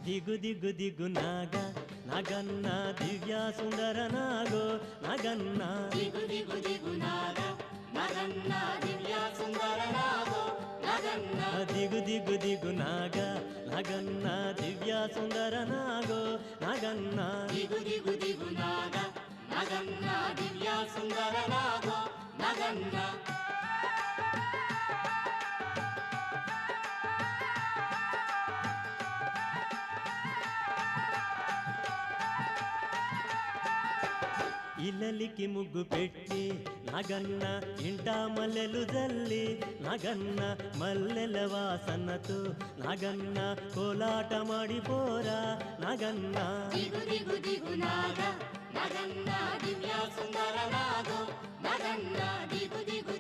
ದಿಗು ದಿಗು ದಿಗು ನಾಗ ನಗನ್ನ ದಿವ್ಯ ಸುಂದರ ನಾಗೋ ನಗನ್ನ ದಿಗು ದಿಗು ದಿಗು ನಾಗ ನಗನ್ನ ದಿವ್ಯ ಸುಂದರ ನಾಗೋ ನಗನ್ನ ದಿಗು ದಿಗು ದಿಗು ನಾಗ ನಗನ್ನ ದಿವ್ಯ ಸುಂದರ ನಾಗೋ ನಗನ್ನ ದಿಗು ದಿಗು ದಿಗು ನಾಗ ನಗನ್ನ ದಿವ್ಯ ಸುಂದರ ನಾಗೋ ನಗನ್ನ ఇల్లలికి ముగ్గు పెట్టి నగన్న ఇంట మల్లెలు జల్లి నగన్న మల్లెల వాసనతో నగన్న కోలాట మాడిపోరా నగన్న ದಿಗು ದಿಗು ದಿಗು ನಾಗ ನಗನ್ನ ದಿವ್ಯ ಸುಂದರ ನಾಗೋ ನಗನ್ನ ದಿಗು ದಿಗು